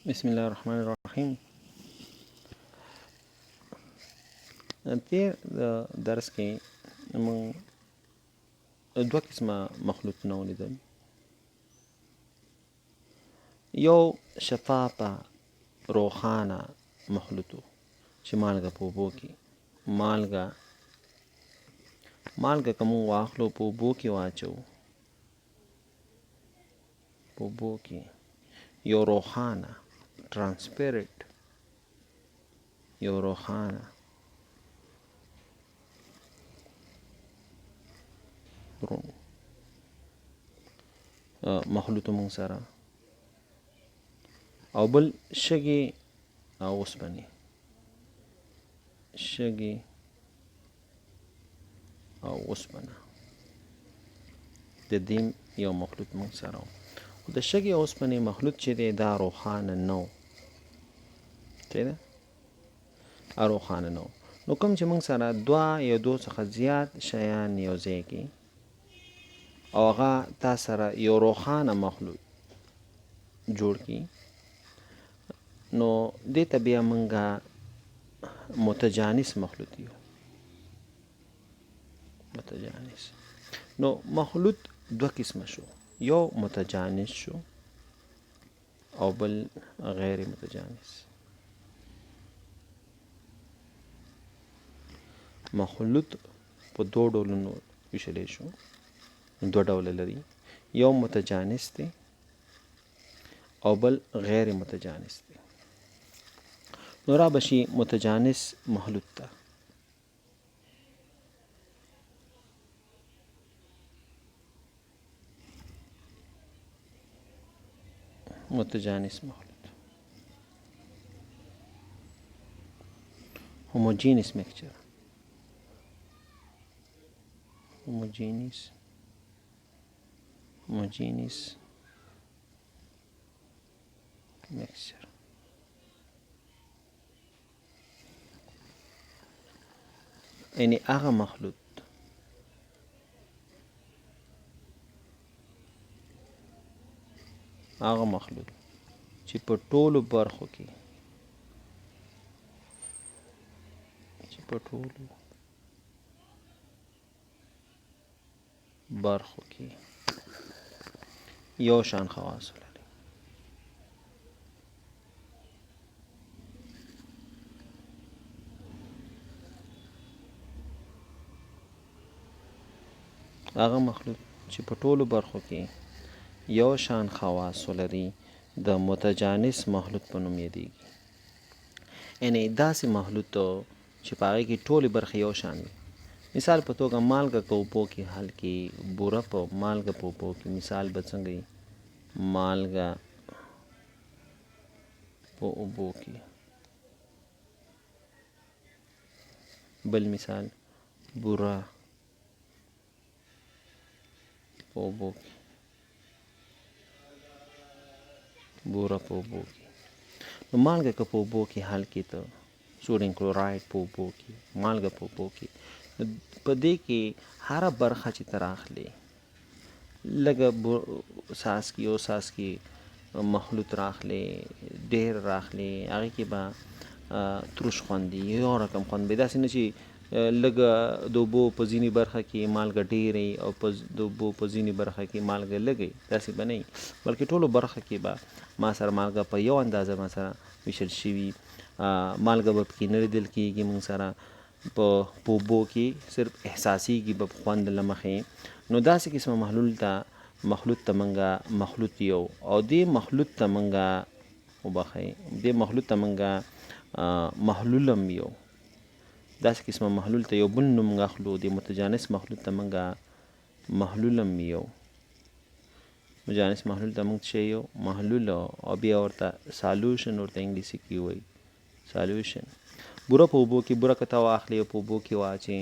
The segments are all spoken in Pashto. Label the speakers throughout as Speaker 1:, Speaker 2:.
Speaker 1: بسم الله الرحمن الرحیم. تیر درس کې موږ دوه قسمه مخلوطونه ولیدل. یو شفافه روښانه مخلوطو چې مالګه په اوبو کې مالګه که موږ واخلو په اوبو کې واچو، په اوبو کې یو روښانه ترانسپیرنټ یو روښانه مخلوطو موږ سره او بل شګې او اوسپنې د دې یو مخلوط موږ سره و. خو د شګې او اوسپنې مخلوط چې دی دا روښانه نه و، روښانه نه و. نو کوم چې موږ سره دو څخه زیات شیان یو ځای کې او هغه تا سره یو روښانه مخلوط جوړ کړي، نو دې ته بیا موږ متجانس مخلوط یو. نو مخلوط دوه قسمه شو، یو متجانس شو او بل غیر متجانس. مخلوط په دوه ډولونو ویشلی شو، دوه ډوله لري، یو متجانس دی او بل غیر متجانس دی. نو را بشي متجانس مخلوط ته. متجانس مخلوط Homogeneous mixture. Homogeneous mixture. یعنی هغه مخلوط چې په ټولو برخو کې یو شان خواص لري. هغه مخلوط چې په ټولو برخو کې یو شان خواص لري د متجانس مخلوط په نوم یادیږي. یعنی داسې مخلوط چې په هغې کې ټولې برخې یو شان وي. مثال په توګه مالګه که اوبو کې حل کې، بوره په مالګه په اوبو کې، مثال به څنګه وي؟ مالګه په اوبو کې. بل مثال بوره په اوبو کې. نو مالګه که په اوبو کې حل کې ته سوډیم کلوراید په اوبو کې، مالګه په اوبو کې، په دې کې هره برخه چې ته راخلې لږه یو څاڅکي مخلوط راخلې، ډېر راخلې، هغې کې به تروش خوند وي، یو رقم خوند به داسې نه چې لږه د اوبو په ځینې برخه کې مالګه ډېرې او د اوبو په ځینې برخه کې مالګه لږې، داسې به نه وي، بلکې ټولو برخه کې به ما سره مالګه په یو اندازه ما سره ویشل شوي. مالګه به پکې نه لیدل کېږي موږ سره، په اوبو کې صرف احساسیږي به خوند له مخې. نو داسې قسمه مخلوط ته موږ مخلوط یو، او دې مخلوط ته موږ محلولم یو. داسې قسمه محلول ته یو بل نوم اخلو، د متجانس مخلوط ته موږ محلولم یو. متجانس محلول ته موږ څه یو؟ محلول، او بیا ورته سالوشن ورته انګلیسي کې وایي، سالوشن. بوره په اوبو کې، بوره که ته واخلې په اوبو کې واچې،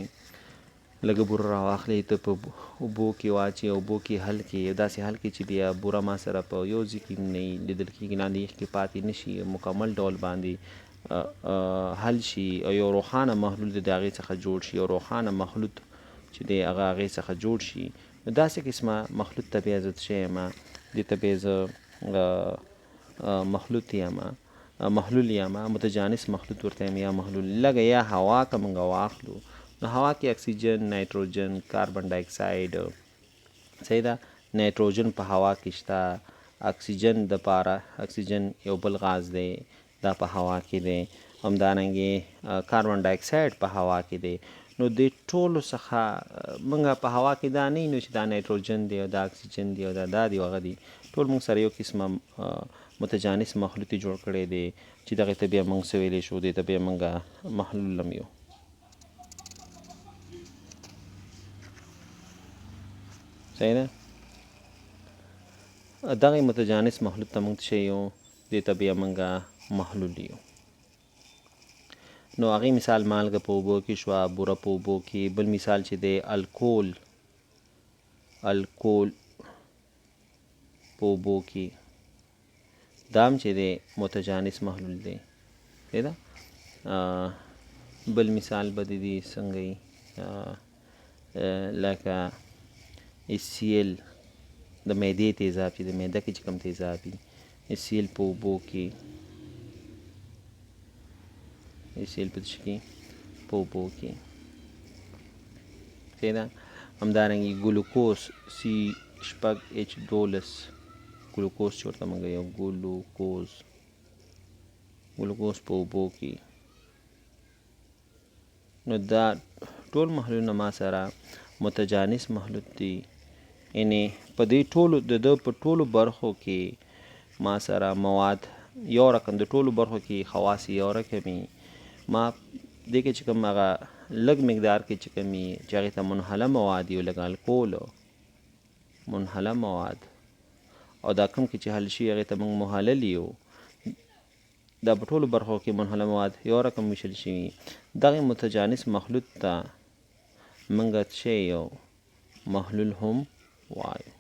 Speaker 1: لږه بوره راواخلې ته په اوبو کې واچې، اوبو کې حل کې، داسې حل کې چې بیا بوره ما سره په یو ځای کې نه لیدل کېږي، لاندې یخ کې پاتې نه شي، مکمل ډول باندې حل شي او یو روښانه محلول د هغې څخه جوړ شي، یو روښانه مخلوط چې دی هغه هغې څخه جوړ شي. نو داسې قسمه مخلوط ته بیا زه څه یم؟ دې ته بیا زه مخلوط محلول یما متجانس مخلوط ورته یا محلول لګه یا هوا که موږ واخلو نو هوا کې اکسیجن نایتروجن کاربن ډای اکساید صحیح ده نایتروجن په هوا کې شته اکسیجن د پاره اکسیجن یو بل غاز دی دا په هوا کې دی همدارنګې کاربن ډای اکساید په هوا کې دی نو د ټولو څخه موږ په هوا کې دا نه نو چې دا نایتروجن دی او دا اکسیجن دی او دا دی هغه دی ټول موږ سره یو قسمه متجانس مخلوطي جوړ کړی دی چې دغه ته بیا موږ څه ویلی شو دې ته بیا موږ محلول هم یو صحیح ده دغه متجانس مخلوط ته موږ څه یو دې ته بیا موږ محلول یو نو هغې مثال مالګه په اوبو کې شوه بوره په اوبو کې بل مثال چې دی الکول په اوبو کې دام چې دی متجانس محلول دی صحیح ده بل مثال به د دې څنګه وي لکه HCl د معدې تیزاب چې د معده کې چې کوم تیزاب وي HCl په اوبو کې HCl په څه کې په اوبو کې صحیح ده همدارنګې ګلوکوز C6H12 ګلوکوز چې ورته موږ یو ګلوکوز په اوبو کې نو دا ټول محلولونه ما سره متجانس محلول دي یعنې په دې ټولو د ده په ټولو برخو کې ما سره مواد یو رقم د ټولو برخو کې خواص یو رقمي ما دې کې چې کوم هغه لږ مقدار کې چې کوم وي چې هغې ته منحله مواد یو لږ الکول منحله مواد او دا کوم کې چې حل شي هغې ته موږ محلل یو دا په ټولو برخو کې منحله مواد یو رقم ویشل شوي دغې متجانس مخلوط ته موږ څه یو محلول هم وایو